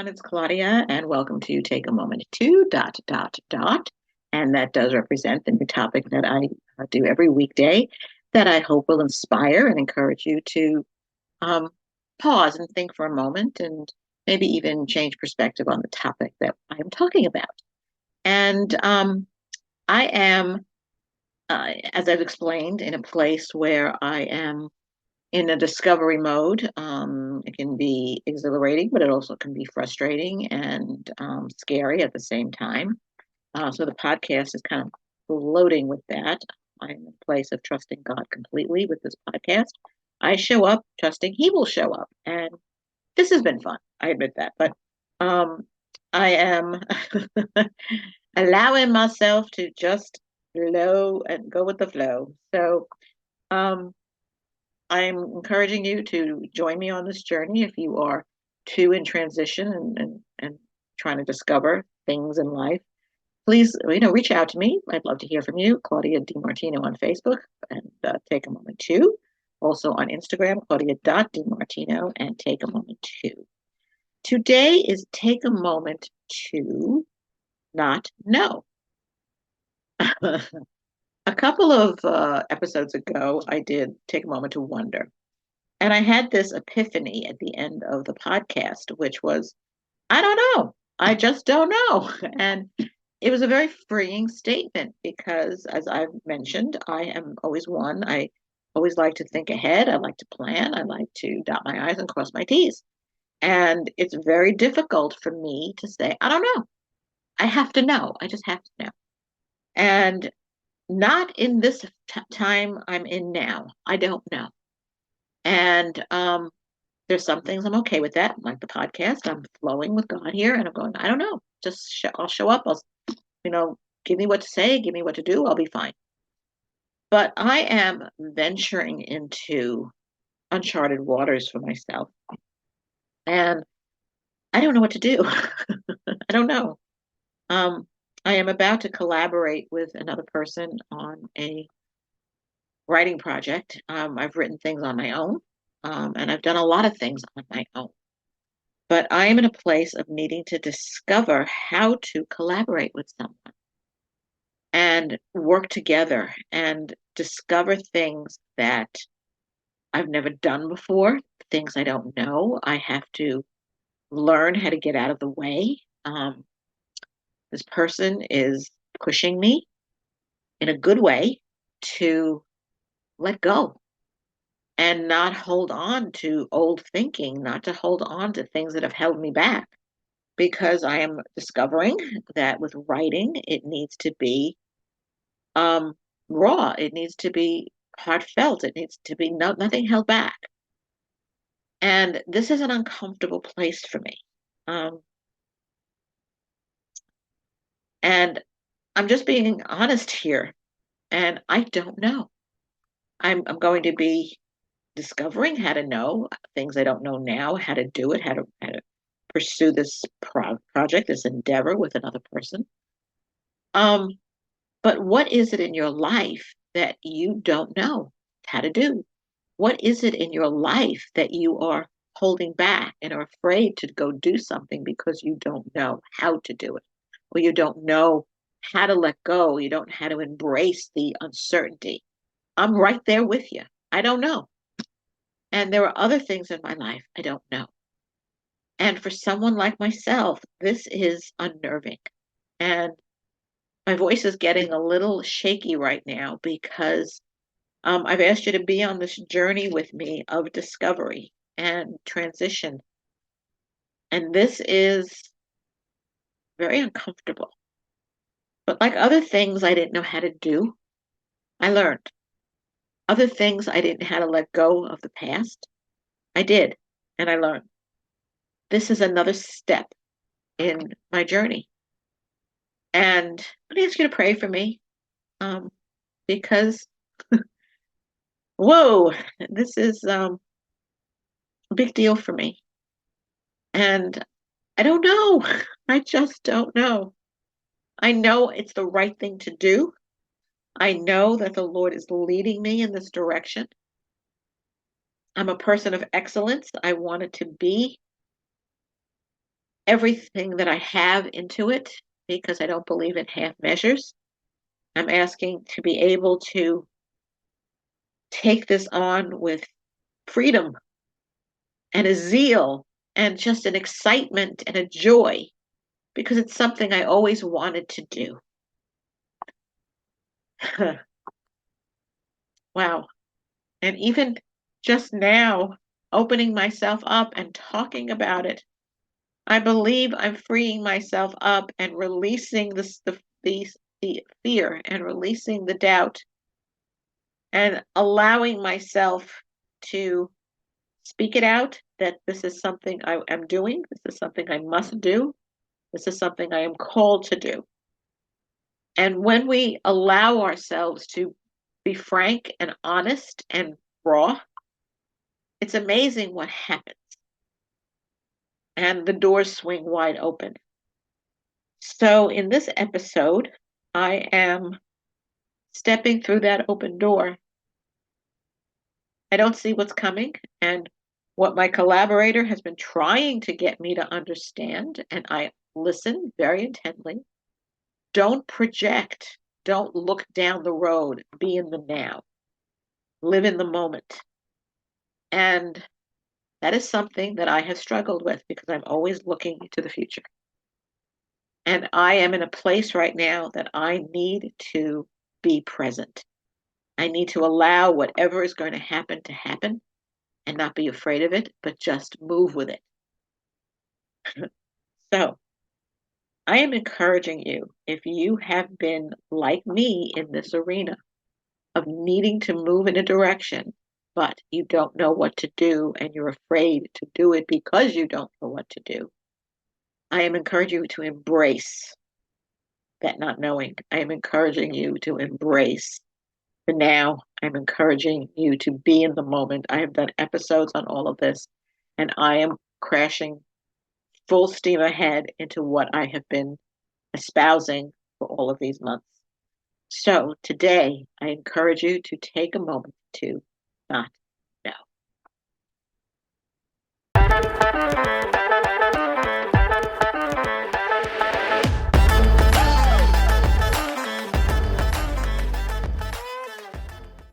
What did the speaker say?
everyone. It's Claudia, and welcome to Take a Moment to dot dot dot. And that does represent the new topic that I do every weekday that I hope will inspire and encourage you to um, pause and think for a moment and maybe even change perspective on the topic that I am talking about. And I am, as I've explained, in a place where I am in a discovery mode. It can be exhilarating, but it also can be frustrating and scary at the same time. So the podcast is kind of floating with that. I'm in a place of trusting God completely with this podcast. I show up trusting He will show up. And this has been fun. I admit that. But um, I am allowing myself to just flow and go with the flow. So um, I'm encouraging you to join me on this journey if you are too in transition and trying to discover things in life. Please, reach out to me. I'd love to hear from you. Claudia DiMartino on Facebook and Take a Moment Too. Also on Instagram, Claudia.DiMartino and Take a Moment Too. Today is Take a Moment to Not Know. A couple of episodes ago, I did Take a Moment to Wonder. And I had this epiphany at the end of the podcast, which was, I don't know. I just don't know. And it was a very freeing statement because, as I've mentioned, I am always one. I always like to think ahead. I like to plan. I like to dot my I's and cross my T's. And it's very difficult for me to say, I don't know. I have to know. I just have to know. And not in this time I'm in now. I don't know. And there's some things I'm okay with that, like the podcast. I'm flowing with God here, and I'm going, I don't know. I'll show up. Give me what to say, give me what to do. I'll be fine. But I am venturing into uncharted waters for myself, and I don't know what to do. I don't know. Um, I am about to collaborate with another person on a writing project. I've written things on my own, and I've done a lot of things on my own. But I am in a place of needing to discover how to collaborate with someone and work together and discover things that I've never done before, things I don't know. I have to learn how to get out of the way. This person is pushing me in a good way to let go and not hold on to old thinking, not to hold on to things that have held me back. Because I am discovering that with writing, it needs to be raw. It needs to be heartfelt. It needs to be nothing held back. And this is an uncomfortable place for me. Um, and I'm just being honest here. And I don't know. I'm going to be discovering how to know things I don't know now, how to do it, how to pursue this project, this endeavor with another person. Um, but what is it in your life that you don't know how to do? What is it in your life that you are holding back and are afraid to go do something because you don't know how to do it, or you don't know how to let go? You don't know how to embrace the uncertainty. I'm right there with you. I don't know. And there are other things in my life I don't know. And for someone like myself, this is unnerving. And my voice is getting a little shaky right now because I've asked you to be on this journey with me of discovery and transition. And this is very uncomfortable. But like other things I didn't know how to do, I learned. Other things I didn't know how to let go of the past, I did, and I learned. This is another step in my journey. And I'm going to ask you to pray for me because, whoa, this is a big deal for me. And I don't know. I just don't know. I know it's the right thing to do. I know that the Lord is leading me in this direction. I'm a person of excellence. I want it to be everything that I have into it because I don't believe in half measures. I'm asking to be able to take this on with freedom and a zeal and just an excitement and a joy because it's something I always wanted to do. Wow. And even just now, opening myself up and talking about it, I believe I'm freeing myself up and releasing the fear and releasing the doubt and allowing myself to speak it out that this is something I am doing, this is something I must do, this is something I am called to do. And when we allow ourselves to be frank and honest and raw, it's amazing what happens. And the doors swing wide open. So, in this episode, I am stepping through that open door. I don't see what's coming. And what my collaborator has been trying to get me to understand, and I listen very intently. Don't project. Don't look down the road. Be in the now. Live in the moment. And that is something that I have struggled with because I'm always looking to the future. And I am in a place right now that I need to be present. I need to allow whatever is going to happen and not be afraid of it, but just move with it. So I am encouraging you, if you have been like me in this arena of needing to move in a direction, but you don't know what to do and you're afraid to do it because you don't know what to do, I am encouraging you to embrace that not knowing. I am encouraging you to embrace the now. I'm encouraging you to be in the moment. I have done episodes on all of this, and I am crashing full steam ahead into what I have been espousing for all of these months. So today, I encourage you to take a moment to not